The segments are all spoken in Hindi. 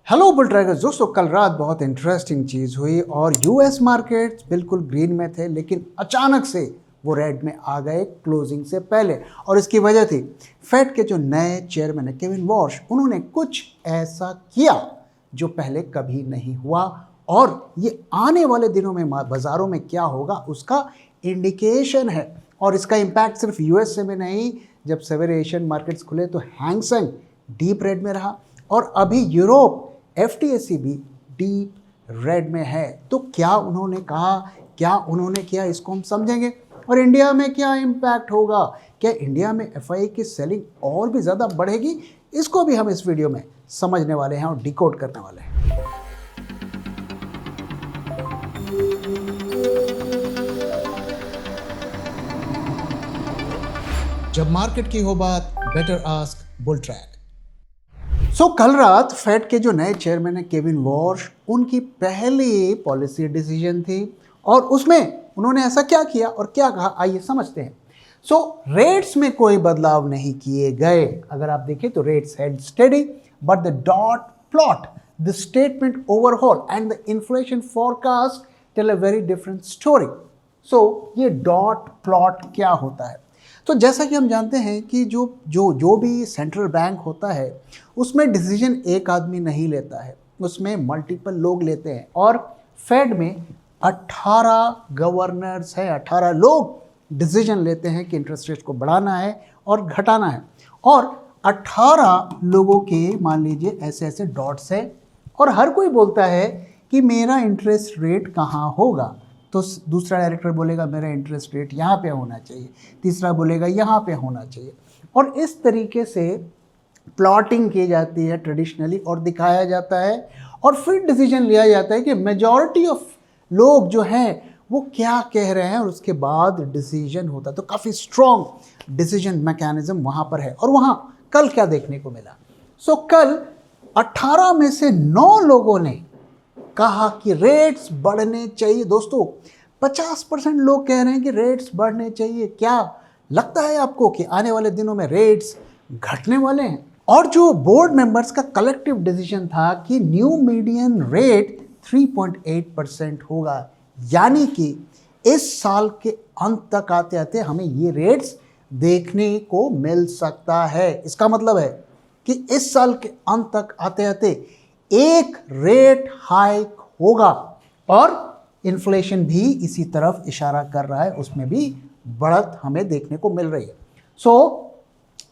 हेलो बुल ट्रैकर्स दोस्तों, कल रात बहुत इंटरेस्टिंग चीज़ हुई और यूएस मार्केट्स बिल्कुल ग्रीन में थे, लेकिन अचानक से वो रेड में आ गए क्लोजिंग से पहले। और इसकी वजह थी फेड के जो नए चेयरमैन है केविन वॉर्श, उन्होंने कुछ ऐसा किया जो पहले कभी नहीं हुआ और ये आने वाले दिनों में बाज़ारों में क्या होगा उसका इंडिकेशन है। और इसका इम्पैक्ट सिर्फ यूएस में नहीं, जब सवेरे एशियन मार्केट्स खुले तो हैंगसेंग डीप रेड में रहा और अभी यूरोप एफटीएसी भी डीप रेड में है। तो क्या उन्होंने कहा, क्या उन्होंने किया, इसको हम समझेंगे। और इंडिया में क्या इम्पैक्ट होगा, क्या इंडिया में एफआई की सेलिंग और भी ज़्यादा बढ़ेगी, इसको भी हम इस वीडियो में समझने वाले हैं और डिकोड करने वाले हैं। जब मार्केट की हो बात, बेटर आस्क बुल ट्रैक। कल रात फेड के जो नए चेयरमैन है केविन वॉर्श, उनकी पहली पॉलिसी डिसीजन थी और उसमें उन्होंने ऐसा क्या किया और क्या कहा, आइए समझते हैं। रेट्स में कोई बदलाव नहीं किए गए। अगर आप देखें तो rates held steady, but the dot plot, the statement overall and the inflation forecast tell a very different story. ये डॉट प्लॉट क्या होता है? तो जैसा कि हम जानते हैं कि जो भी सेंट्रल बैंक होता है उसमें डिसीजन एक आदमी नहीं लेता है, उसमें मल्टीपल लोग लेते हैं। और फेड में 18 गवर्नर्स हैं, 18 लोग डिसीजन लेते हैं कि इंटरेस्ट रेट को बढ़ाना है और घटाना है। और 18 लोगों के मान लीजिए ऐसे ऐसे डॉट्स हैं और हर कोई बोलता है कि मेरा इंटरेस्ट रेट कहाँ होगा। तो दूसरा डायरेक्टर बोलेगा मेरा इंटरेस्ट रेट यहाँ पे होना चाहिए, तीसरा बोलेगा यहाँ पे होना चाहिए। और इस तरीके से प्लॉटिंग की जाती है ट्रेडिशनली और दिखाया जाता है और फिर डिसीजन लिया जाता है कि मेजॉरिटी ऑफ लोग जो हैं वो क्या कह रहे हैं और उसके बाद डिसीजन होता है। तो काफ़ी स्ट्रॉन्ग डिसीजन मैकेनिज्म वहाँ पर है। और वहाँ कल क्या देखने को मिला? कल 18 में से 9 लोगों ने कहा कि रेट्स बढ़ने चाहिए। दोस्तों 50% लोग कह रहे हैं कि रेट्स बढ़ने चाहिए। क्या लगता है आपको कि आने वाले दिनों में रेट्स घटने वाले हैं? और जो बोर्ड मेंबर्स का कलेक्टिव डिसीजन था कि न्यू मीडियन रेट 3.8% होगा, यानी कि इस साल के अंत तक आते आते हमें ये रेट्स देखने को मिल सकता है। इसका मतलब है कि इस साल के अंत तक आते आते एक रेट हाइक होगा और इन्फ्लेशन भी इसी तरफ इशारा कर रहा है, उसमें भी बढ़त हमें देखने को मिल रही है।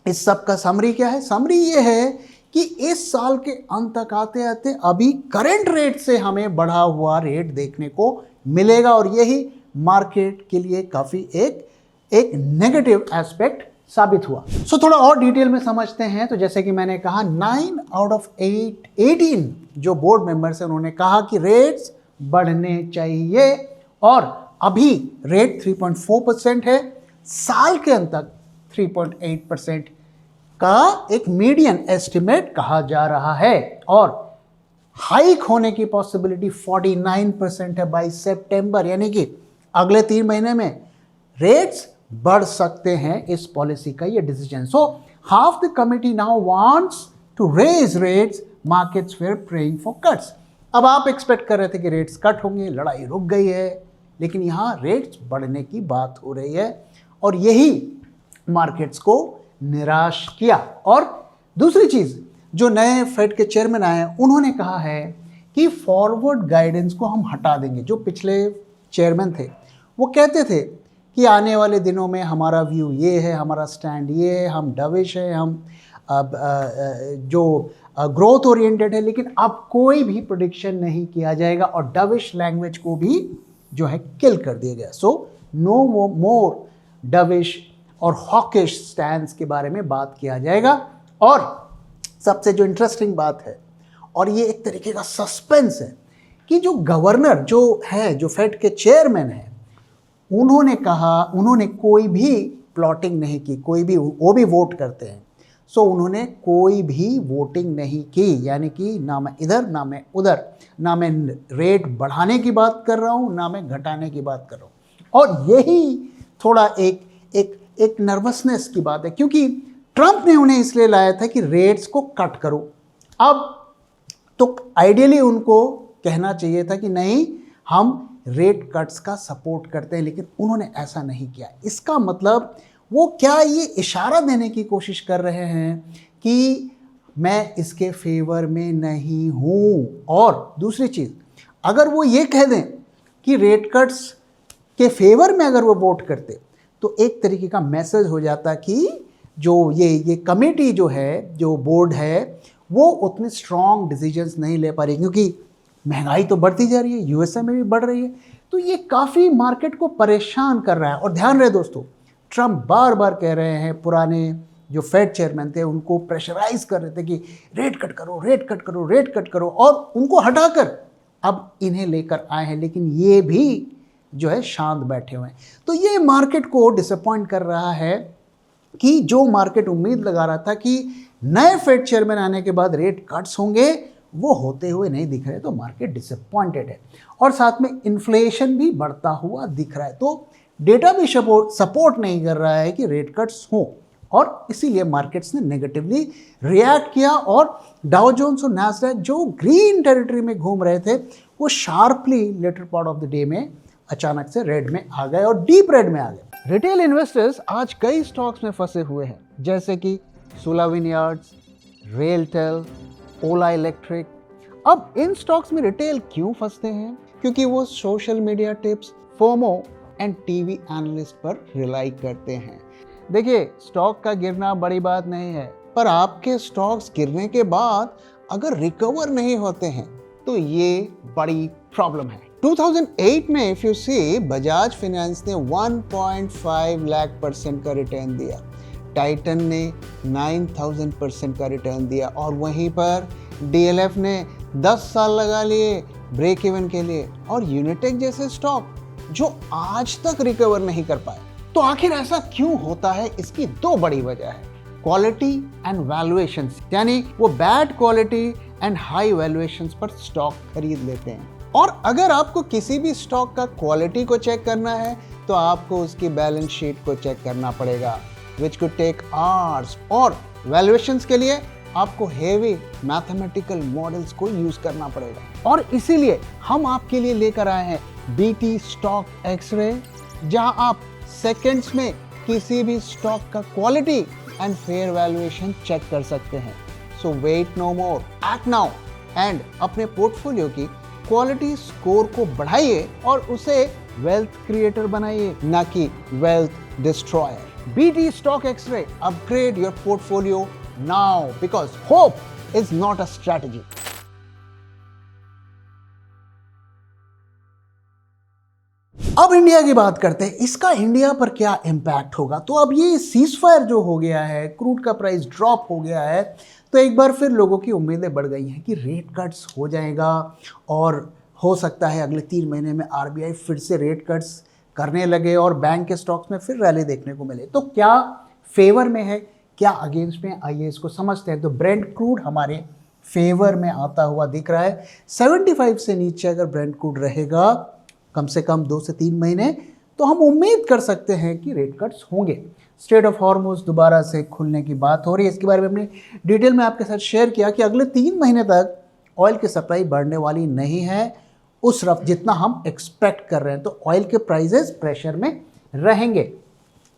इस सब का समरी क्या है? समरी ये है कि इस साल के अंत तक आते आते अभी करंट रेट से हमें बढ़ा हुआ रेट देखने को मिलेगा और यही मार्केट के लिए काफ़ी एक नेगेटिव एस्पेक्ट साबित हुआ। थोड़ा और डिटेल में समझते हैं। तो जैसे कि मैंने कहा 9 आउट ऑफ 18 जो बोर्ड मेंबर्स हैं उन्होंने कहा कि रेट्स बढ़ने चाहिए और अभी रेट 3.4% है, साल के अंत तक 3.8% का एक मीडियन एस्टिमेट कहा जा रहा है और हाइक होने की पॉसिबिलिटी 49% है बाय सितंबर, यानी कि अगले 3 महीने में रेट्स बढ़ सकते हैं। इस पॉलिसी का ये decision. Half the committee now wants to raise rates, markets were praying for cuts. अब आप एक्सपेक्ट कर रहे थे कि रेट्स कट होंगे, लड़ाई रुक गई है, लेकिन यहाँ रेट्स बढ़ने की बात हो रही है और यही मार्केट्स को निराश किया। और दूसरी चीज़, जो नए फेड के चेयरमैन आए हैं उन्होंने कहा है कि फॉरवर्ड गाइडेंस को हम हटा देंगे। जो पिछले चेयरमैन थे वो कहते थे कि आने वाले दिनों में हमारा व्यू ये है, हमारा स्टैंड ये है, हम डविश है, हम जो ग्रोथ ओरिएंटेड है, लेकिन अब कोई भी प्रेडिक्शन नहीं किया जाएगा और डविश लैंग्वेज को भी जो है किल कर दिया गया। नो मोर डविश और हॉकिश स्टैंड्स के बारे में बात किया जाएगा। और सबसे जो इंटरेस्टिंग बात है और ये एक तरीके का सस्पेंस है कि जो गवर्नर जो है, जो फेड के चेयरमैन है, उन्होंने कहा उन्होंने कोई भी प्लॉटिंग नहीं की, कोई भी, वो भी वोट करते हैं। उन्होंने कोई भी वोटिंग नहीं की, यानी कि ना मैं इधर ना मैं उधर, ना मैं रेट बढ़ाने की बात कर रहा हूँ ना मैं घटाने की बात कर रहा हूँ। और यही थोड़ा एक नर्वसनेस की बात है, क्योंकि ट्रंप ने उन्हें इसलिए लाया था कि रेट्स को कट करो। अब तो आइडियली उनको कहना चाहिए था कि नहीं, हम रेट कट्स का सपोर्ट करते हैं, लेकिन उन्होंने ऐसा नहीं किया। इसका मतलब वो क्या ये इशारा देने की कोशिश कर रहे हैं कि मैं इसके फेवर में नहीं हूँ? और दूसरी चीज़, अगर वो ये कह दें कि रेट कट्स के फेवर में अगर वो वोट करते तो एक तरीके का मैसेज हो जाता कि जो ये कमेटी जो है, जो बोर्ड है, वो उतने स्ट्रॉन्ग डिसीजंस नहीं ले पा रही, क्योंकि महंगाई तो बढ़ती जा रही है, यूएसए में भी बढ़ रही है। तो ये काफ़ी मार्केट को परेशान कर रहा है। और ध्यान रहे दोस्तों, ट्रम्प बार बार कह रहे हैं, पुराने जो फेड चेयरमैन थे उनको प्रेशराइज कर रहे थे कि रेट कट करो, रेट कट करो, रेट कट करो, और उनको हटाकर अब इन्हें लेकर आए हैं, लेकिन ये भी जो है शांत बैठे हुए हैं। तो ये मार्केट को डिसअपॉइंट कर रहा है कि जो मार्केट उम्मीद लगा रहा था कि नए फेड चेयरमैन आने के बाद रेट कट्स होंगे, वो होते हुए नहीं दिख रहे। तो मार्केट डिसअपॉइंटेड है और साथ में इन्फ्लेशन भी बढ़ता हुआ दिख रहा है। तो डेटा भी सपोर्ट नहीं कर रहा है कि रेट कट्स हों, और इसीलिए मार्केट्स ने नेगेटिवली रिएक्ट किया। और डाउ जोन्स और नैस्डैक जो ग्रीन टेरिटरी में घूम रहे थे, वो sharply later part of the day में अचानक से रेड में आ गए और डीप रेड में आ गए। रिटेल इन्वेस्टर्स आज कई स्टॉक्स में फंसे हुए हैं, जैसे कि सुला विनयार्ड्स, रेलटेल, ओला इलेक्ट्रिक। अब इन स्टॉक्स में रिटेल क्यों फंसते हैं? क्योंकि वो social media tips, FOMO and TV analyst पर रिलाई करते हैं। देखिए, स्टॉक का गिरना बड़ी बात नहीं है, पर आपके स्टॉक्स गिरने के बाद अगर रिकवर नहीं होते हैं तो ये बड़ी प्रॉब्लम है। 2008 में if you see, Bajaj Finance ने 1.5 लाख % का रिटर्न दिया, टाइटन ने 9000% का रिटर्न दिया, और वहीं पर डीएलएफ ने 10 साल लगा लिए ब्रेक इवन के लिए, और यूनिटेक जैसे स्टॉक जो आज तक रिकवर नहीं कर पाए। तो आखिर ऐसा क्यों होता है? इसकी दो बड़ी वजह है, क्वालिटी एंड वैल्यूएशन, यानी वो bad quality and high valuations पर स्टॉक खरीद लेते हैं। और अगर आपको किसी भी स्टॉक का क्वालिटी को चेक करना है तो आपको उसकी बैलेंस शीट को चेक करना पड़ेगा, which could take hours, और वैल्यूएशंस के लिए आपको हेवी मैथमेटिकल मॉडल्स को यूज करना पड़ेगा। और इसीलिए हम आपके लिए लेकर आए हैं बीटी स्टॉक एक्सरे, जहां आप सेकंड्स में किसी भी स्टॉक का quality and fair valuation check कर सकते हैं। So wait no more, act now and अपने पोर्टफोलियो की क्वालिटी स्कोर को बढ़ाइए और उसे वेल्थ क्रिएटर बनाइए, ना कि wealth destroyer. BT stock X-ray, upgrade your portfolio now, because hope is not a strategy. अब इंडिया की बात करते हैं, इसका इंडिया पर क्या इम्पैक्ट होगा। तो अब ये सीजफायर जो हो गया है, क्रूड का प्राइस ड्रॉप हो गया है, तो एक बार फिर लोगों की उम्मीदें बढ़ गई हैं कि रेट कट्स हो जाएगा, और हो सकता है अगले 3 महीने में आरबीआई फिर से रेट कट्स करने लगे और बैंक के स्टॉक्स में फिर रैली देखने को मिले। तो क्या फेवर में है, क्या अगेंस्ट में, आइए इसको समझते हैं। तो ब्रेंट क्रूड हमारे फेवर में आता हुआ दिख रहा है। 75 से नीचे अगर ब्रेंट क्रूड रहेगा कम से कम 2 से 3 महीने, तो हम उम्मीद कर सकते हैं कि रेट कट्स होंगे। स्ट्रेट ऑफ हॉर्मुज दोबारा से खुलने की बात हो रही है, इसके बारे में हमने डिटेल में आपके साथ शेयर किया कि अगले 3 महीने तक ऑयल की सप्लाई बढ़ने वाली नहीं है उस रफ्त जितना हम एक्सपेक्ट कर रहे हैं। तो ऑयल के प्राइजेस प्रेशर में रहेंगे,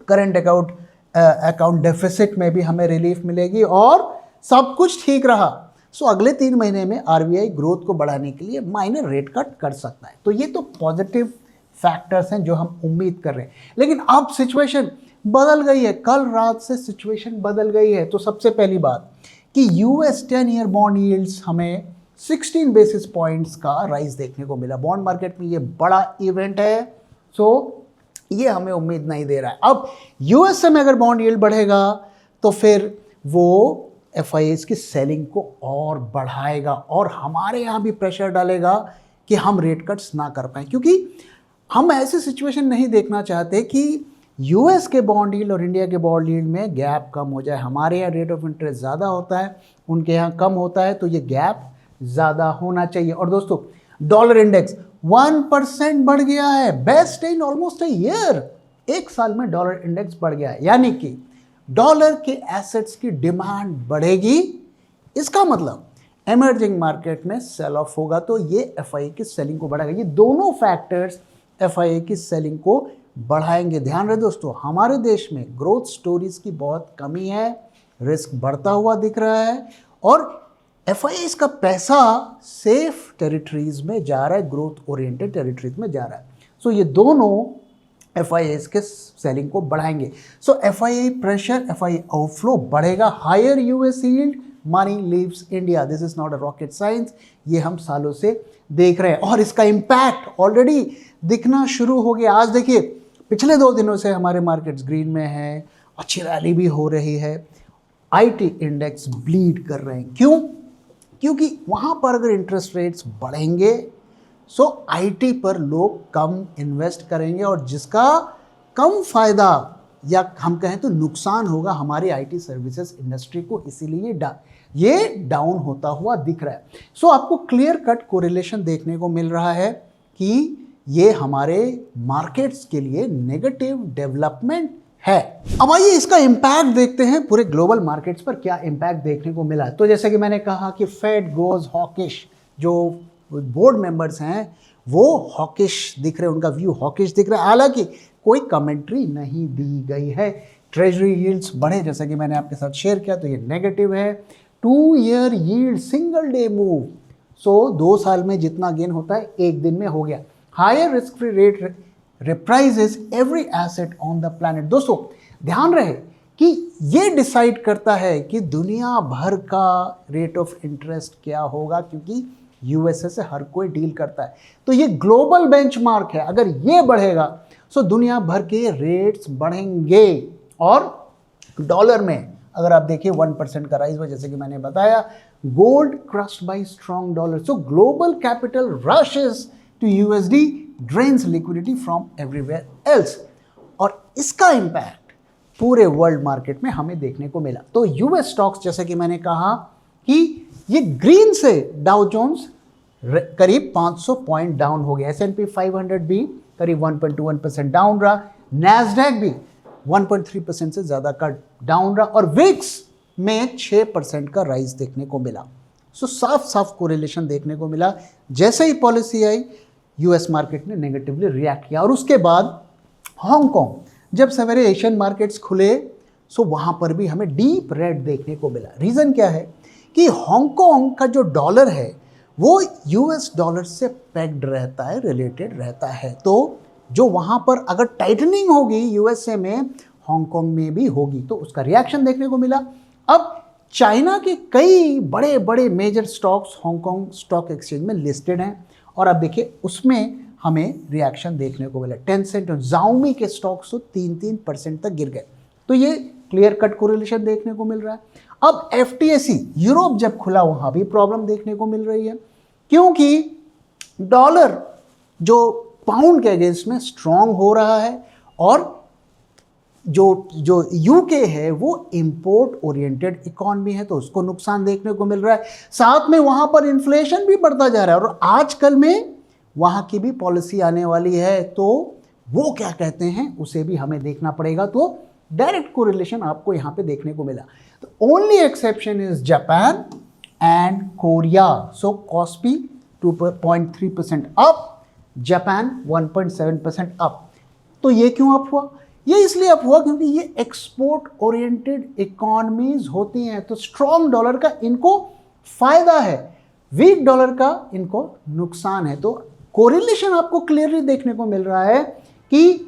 करंट अकाउंट डेफिसिट में भी हमें रिलीफ मिलेगी, और सब कुछ ठीक रहा सो अगले 3 महीने में आरबीआई ग्रोथ को बढ़ाने के लिए माइनर रेट कट कर सकता है। तो ये तो पॉजिटिव फैक्टर्स हैं जो हम उम्मीद कर रहे हैं। लेकिन अब सिचुएशन बदल गई है, कल रात से सिचुएशन बदल गई है। तो सबसे पहली बात कि यूएस 10 ईयर बॉन्ड यील्ड्स हमें 16 बेसिस पॉइंट्स का राइज देखने को मिला। बॉन्ड मार्केट में ये बड़ा इवेंट है, सो ये हमें उम्मीद नहीं दे रहा है। अब यूएसए में अगर बॉन्ड यील्ड बढ़ेगा तो फिर वो एफआईएस की सेलिंग को और बढ़ाएगा और हमारे यहाँ भी प्रेशर डालेगा कि हम रेट कट्स ना कर पाएँ, क्योंकि हम ऐसी सिचुएशन नहीं देखना चाहते कि यूएस के बॉन्ड यील्ड और इंडिया के बॉन्ड यील्ड में गैप कम हो जाए। हमारे यहाँ रेट ऑफ इंटरेस्ट ज़्यादा होता है, उनके यहाँ कम होता है, तो ये गैप ज़्यादा होना चाहिए। और दोस्तों, डॉलर इंडेक्स 1% बढ़ गया है, best in almost a year. 1 साल में डॉलर इंडेक्स बढ़ गया है, यानी कि डॉलर के एसेट्स की डिमांड बढ़ेगी। इसका मतलब इमर्जिंग मार्केट में सेल ऑफ होगा तो ये एफआईआई की सेलिंग को बढ़ाएगा। ये दोनों फैक्टर्स एफआईआई की सेलिंग को बढ़ाएंगे। ध्यान रहे दोस्तों, हमारे देश में ग्रोथ स्टोरीज की बहुत कमी है, रिस्क बढ़ता हुआ दिख रहा है और एफआईआई का पैसा सेफ टेरिटरीज में जा रहा है, ग्रोथ ओरिएंटेड टेरिटरीज में जा रहा है। सो ये दोनों एफआईआई के सेलिंग को बढ़ाएंगे। So FII pressure, FII outflow बढ़ेगा, higher US yield, money leaves India. This is not a rocket science, ये हम सालों से देख रहे हैं और इसका इम्पैक्ट ऑलरेडी दिखना शुरू हो गया। आज देखिए पिछले 2 दिनों से हमारे मार्केट्स ग्रीन में है, अच्छी रैली भी हो रही है, आईटी इंडेक्स ब्लीड कर रहे हैं। क्यों? क्योंकि वहाँ पर अगर इंटरेस्ट रेट्स बढ़ेंगे सो आईटी पर लोग कम इन्वेस्ट करेंगे और जिसका कम फायदा या हम कहें तो नुकसान होगा हमारी आईटी सर्विसेज इंडस्ट्री को, इसीलिए ये डाउन होता हुआ दिख रहा है। सो आपको क्लियर कट कोरिलेशन देखने को मिल रहा है कि ये हमारे मार्केट्स के लिए नेगेटिव डेवलपमेंट है। अब आइए इसका इम्पैक्ट देखते हैं पूरे ग्लोबल मार्केट्स पर, क्या इम्पैक्ट देखने को मिला। तो जैसे कि मैंने कहा कि फेड गोज हॉकिश, जो बोर्ड मेंबर्स हैं वो हॉकिश दिख रहे हैं, उनका व्यू हॉकिश दिख रहा है, हालांकि कोई कमेंट्री नहीं दी गई है। ट्रेजरी यील्ड्स बढ़े, जैसा कि मैंने आपके साथ शेयर किया, तो ये नेगेटिव है। 2 year yield single day move, so 2 साल में जितना गेन होता है 1 दिन में हो गया। Higher risk free rate reprices every asset on the planet। दोस्तों ध्यान रहे कि ये डिसाइड करता है कि दुनिया भर का रेट ऑफ इंटरेस्ट क्या होगा, क्योंकि यूएसए से हर कोई डील करता है। तो ये ग्लोबल बेंचमार्क है, अगर ये बढ़ेगा तो दुनिया भर के रेट्स बढ़ेंगे। और डॉलर में अगर आप देखिए 1% का राइज हुआ, जैसे कि मैंने बताया, gold crushed by strong dollar. So global capital rushes to USD, drains liquidity from everywhere else. और इसका इम्पैक्ट पूरे वर्ल्ड मार्केट में हमें देखने को मिला। तो यूएस स्टॉक्स, जैसे कि मैंने कहा कि ये ग्रीन से डाउ जोन्स करीब 500 पॉइंट डाउन हो गया, S&P 500 भी करीब 1.21% डाउन रहा, नैस्डैक भी 1.3% से ज़्यादा का डाउन रहा और विक्स में 6% का राइज देखने को मिला। सो साफ साफ कोरिलेशन देखने को मिला। जैसे ही पॉलिसी आई यूएस मार्केट ने नेगेटिवली रिएक्ट किया और उसके बाद हांगकांग, जब सवेरे एशियन मार्केट्स खुले सो वहाँ पर भी हमें डीप रेड देखने को मिला। रीज़न क्या है कि हांगकांग का जो डॉलर है वो यूएस डॉलर से पेग्ड रहता है, रिलेटेड रहता है। तो जो वहाँ पर अगर टाइटनिंग होगी यूएसए में, हांगकांग में भी होगी, तो उसका रिएक्शन देखने को मिला। अब चाइना के कई बड़े बड़े major stocks Hong Kong stock exchange में लिस्टेड हैं और अब देखिए उसमें हमें रिएक्शन देखने को मिला। टेंसेंट और Xiaomi के स्टॉक्स तो 3% तक गिर गए। तो ये क्लियर कट कोरिलेशन देखने को मिल रहा है। अब FTSE यूरोप जब खुला वहाँ भी प्रॉब्लम देखने को मिल रही है, क्योंकि डॉलर जो पाउंड के अगेंस्ट में स्ट्रांग हो रहा है और जो यूके है वो इंपोर्ट ओरिएंटेड इकोनॉमी है, तो उसको नुकसान देखने को मिल रहा है। साथ में वहाँ पर इन्फ्लेशन भी बढ़ता जा रहा है और आजकल में वहाँ की भी पॉलिसी आने वाली है, तो वो क्या कहते हैं उसे भी हमें देखना पड़ेगा। तो डायरेक्ट कोरिलेशन आपको यहाँ पे देखने को मिला। तो only exception is Japan and Korea. So KOSPI 2.3% up, Japan 1.7% up. तो ये क्यों अप हुआ? ये इसलिए अप हुआ क्योंकि ये एक्सपोर्ट ओरिएंटेड इकोनॉमीज होती हैं, तो स्ट्रॉन्ग डॉलर का इनको फायदा है, वीक डॉलर का इनको नुकसान है। तो कोरिलेशन आपको क्लियरली देखने को मिल रहा है कि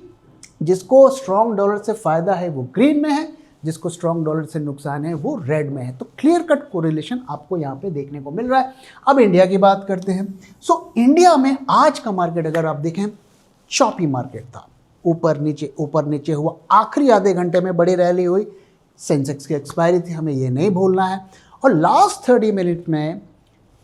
जिसको स्ट्रॉन्ग डॉलर से फायदा है वो ग्रीन में है, जिसको स्ट्रॉन्ग डॉलर से नुकसान है वो रेड में है। तो क्लियर कट कोरिलेशन आपको यहाँ पे देखने को मिल रहा है। अब इंडिया की बात करते हैं। सो इंडिया में आज का मार्केट अगर आप देखें, चॉपी मार्केट था, ऊपर नीचे हुआ। आखिरी आधे घंटे में बड़ी रैली हुई, सेंसेक्स की एक्सपायरी थी, हमें ये नहीं भूलना है। और लास्ट 30 मिनट में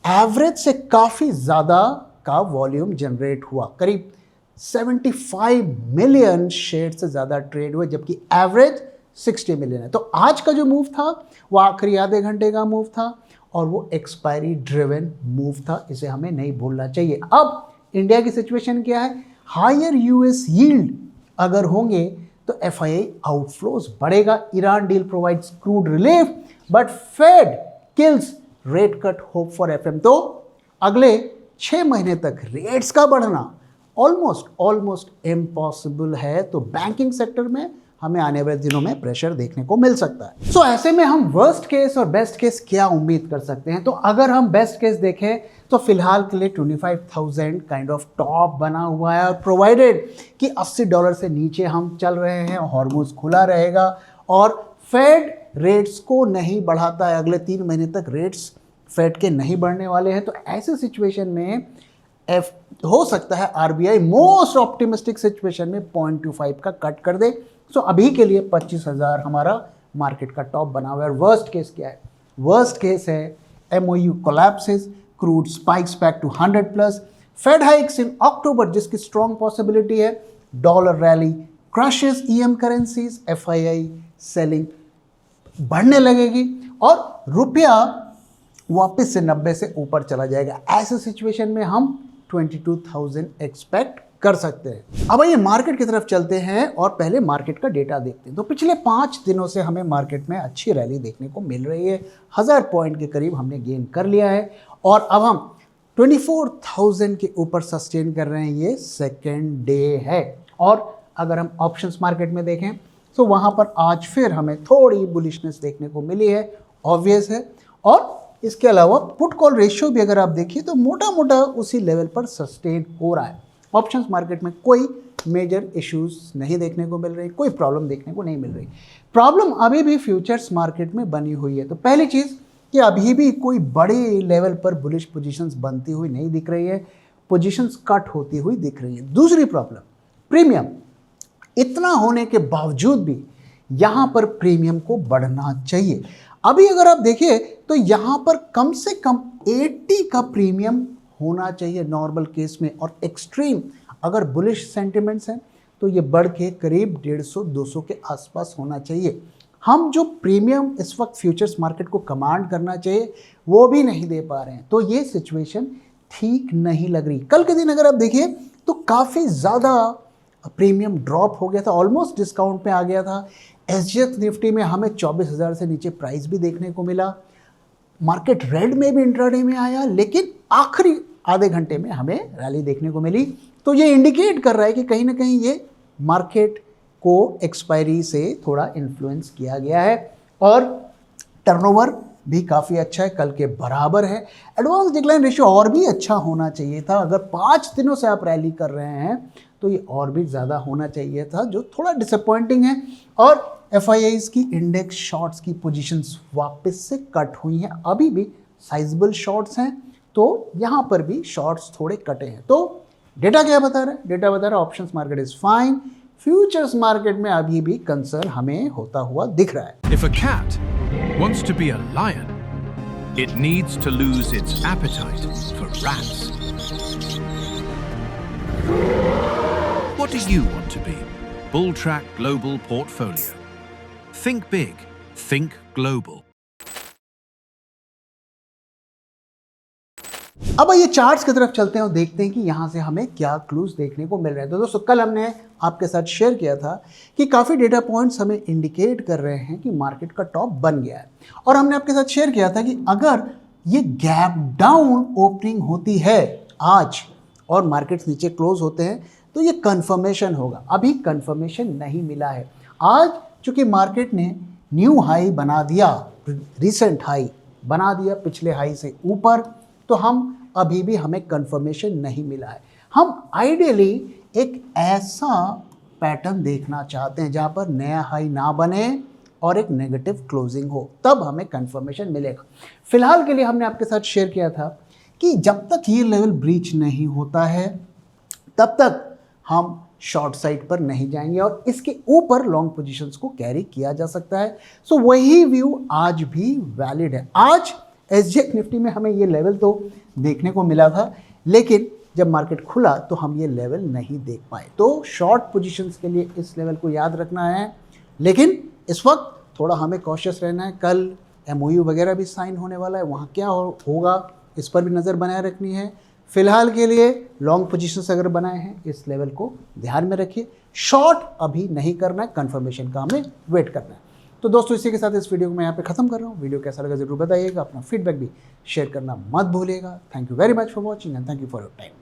एवरेज से काफ़ी ज़्यादा का वॉल्यूम जनरेट हुआ, करीब 75 मिलियन शेयर से ज़्यादा ट्रेड हुए, जबकि एवरेज 60 मिलियन है। तो आज का जो मूव था वो आखिरी आधे घंटे का मूव था और वो एक्सपायरी ड्रिवन मूव था, इसे हमें नहीं भूलना चाहिए। अब इंडिया की सिचुएशन क्या है? हायर यूएस यील्ड अगर होंगे तो एफआईआई आउटफ्लोज बढ़ेगा। Iran deal provides crude relief but Fed kills rate cut hope for FM. तो अगले 6 महीने तक रेट्स का बढ़ना ऑलमोस्ट इम्पॉसिबल है। तो बैंकिंग सेक्टर में हमें आने वाले दिनों में प्रेशर देखने को मिल सकता है। सो ऐसे में हम वर्स्ट केस और बेस्ट केस क्या उम्मीद कर सकते हैं? तो अगर हम बेस्ट केस देखें तो फिलहाल के लिए 25,000 काइंड ऑफ टॉप बना हुआ है, और प्रोवाइडेड कि $80 से नीचे हम चल रहे हैं, हॉर्मोज खुला रहेगा और फेड रेट्स को नहीं बढ़ाता है। अगले 3 महीने तक रेट्स फेड के नहीं बढ़ने वाले हैं। तो ऐसे सिचुएशन में हो सकता है आरबीआई मोस्ट ऑप्टिमिस्टिक सिचुएशन में 0.25 का कट कर दे। सो अभी के लिए 25,000 हमारा मार्केट का टॉप बना हुआ है। वर्स्ट केस क्या है? वर्स्ट केस है MOU collapses, crude spikes back to 100+, Fed hikes in October जिसकी स्ट्रॉन्ग पॉसिबिलिटी है, dollar rally crushes EM currencies, FII selling बढ़ने लगेगी और रुपया वापस से 90 से ऊपर चला जाएगा। ऐसे सिचुएशन में हम 22,000 एक्सपेक्ट कर सकते हैं। अब आइए मार्केट की तरफ चलते हैं और पहले मार्केट का डेटा देखते हैं। तो पिछले 5 दिनों से हमें मार्केट में अच्छी रैली देखने को मिल रही है। 1000 पॉइंट के करीब हमने गेन कर लिया है और अब हम 24,000 के ऊपर सस्टेन कर रहे हैं। ये सेकेंड डे है। और अगर हम ऑप्शंस मार्केट में देखें तो वहाँ पर आज फिर हमें थोड़ी बुलिशनेस देखने को मिली है, ऑब्वियस है। और इसके अलावा पुट कॉल रेशियो भी अगर आप देखिए तो मोटा मोटा उसी लेवल पर सस्टेन हो रहा है। ऑप्शंस मार्केट में कोई मेजर इश्यूज नहीं देखने को मिल रही, कोई प्रॉब्लम देखने को नहीं मिल रही। प्रॉब्लम अभी भी फ्यूचर्स मार्केट में बनी हुई है। तो पहली चीज़ कि अभी भी कोई बड़े लेवल पर बुलिश पोजीशंस बनती हुई नहीं दिख रही है, पोजीशंस कट होती हुई दिख रही है। दूसरी प्रॉब्लम प्रीमियम, इतना होने के बावजूद भी यहाँ पर प्रीमियम को बढ़ना चाहिए। अभी अगर आप देखिए तो यहाँ पर कम से कम 80 का प्रीमियम होना चाहिए नॉर्मल केस में, और एक्सट्रीम अगर बुलिश सेंटिमेंट्स हैं तो ये बढ़ के करीब 150-200 के आसपास होना चाहिए। हम जो प्रीमियम इस वक्त फ्यूचर्स मार्केट को कमांड करना चाहिए वो भी नहीं दे पा रहे हैं। तो ये सिचुएशन ठीक नहीं लग रही। कल के दिन अगर आप देखिए तो काफ़ी ज़्यादा प्रीमियम ड्रॉप हो गया था, ऑलमोस्ट डिस्काउंट में आ गया था। SGX निफ्टी में हमें 24,000 से नीचे प्राइस भी देखने को मिला। मार्केट रेड में भी इंट्राडे में आया, लेकिन आखिरी आधे घंटे में हमें रैली देखने को मिली। तो ये इंडिकेट कर रहा है कि कहीं ना कहीं ये मार्केट को एक्सपायरी से थोड़ा इन्फ्लुएंस किया गया है। और टर्नओवर भी काफ़ी अच्छा है, कल के बराबर है। एडवांस डिक्लाइन रेशियो और भी अच्छा होना चाहिए था। अगर 5 दिनों से आप रैली कर रहे हैं तो ये और भी ज़्यादा होना चाहिए था, जो थोड़ा डिसअपॉइंटिंग है। और FIIs की इंडेक्स शॉर्ट्स की पोजीशंस वापस से कट हुई हैं। अभी भी साइजेबल शॉर्ट्स हैं, तो यहाँ पर भी शॉर्ट्स थोड़े कटे हैं। तो डेटा क्या बता रहा है? डेटा बता रहा है options market is fine. Futures market में अभी भी कंसर्न हमें होता हुआ दिख रहा है। If a cat wants to be a lion, it needs to lose its appetite for rats. What do you want to be? Bulltrack Global Portfolio. Think big, think global. अब ये चार्ट्स की तरफ चलते हैं और देखते हैं कि यहाँ से हमें क्या क्लूज देखने को मिल रहे हैं। तो दोस्तों कल हमने आपके साथ शेयर किया था कि काफ़ी डेटा पॉइंट्स हमें इंडिकेट कर रहे हैं कि मार्केट का टॉप बन गया है। और हमने आपके साथ शेयर किया था कि अगर ये गैप डाउन ओपनिंग होती है आज और मार्केट्स नीचे क्लोज होते हैं तो ये कंफर्मेशन होगा। अभी कंफर्मेशन नहीं मिला है। आज चूँकि मार्केट ने न्यू हाई बना दिया, रिसेंट हाई बना दिया पिछले हाई से ऊपर, तो हम अभी भी हमें कंफर्मेशन नहीं मिला है। हम आइडियली एक ऐसा पैटर्न देखना चाहते हैं जहां पर नया हाई ना बने और एक नेगेटिव क्लोजिंग हो, तब हमें कंफर्मेशन मिलेगा। फिलहाल के लिए हमने आपके साथ शेयर किया था कि जब तक ये लेवल ब्रीच नहीं होता है तब तक हम शॉर्ट साइड पर नहीं जाएंगे और इसके ऊपर लॉन्ग पोजीशंस को कैरी किया जा सकता है। सो वही व्यू आज भी वैलिड है। आज SGX निफ्टी में हमें ये लेवल तो देखने को मिला था, लेकिन जब मार्केट खुला तो हम ये लेवल नहीं देख पाए। तो शॉर्ट पोजीशंस के लिए इस लेवल को याद रखना है, लेकिन इस वक्त थोड़ा हमें कॉशियस रहना है। कल MOU वगैरह भी साइन होने वाला है, वहाँ क्या होगा इस पर भी नज़र बनाए रखनी है। फिलहाल के लिए लॉन्ग पोजीशंस अगर बनाए हैं इस लेवल को ध्यान में रखिए। शॉर्ट अभी नहीं करना है, कंफर्मेशन का हमें वेट करना है। तो दोस्तों इसी के साथ इस वीडियो को मैं यहाँ पे ख़त्म कर रहा हूँ। वीडियो कैसा लगा ज़रूर बताइएगा, अपना फीडबैक भी शेयर करना मत भूलिएगा। Thank you very much for watching and thank you for your time.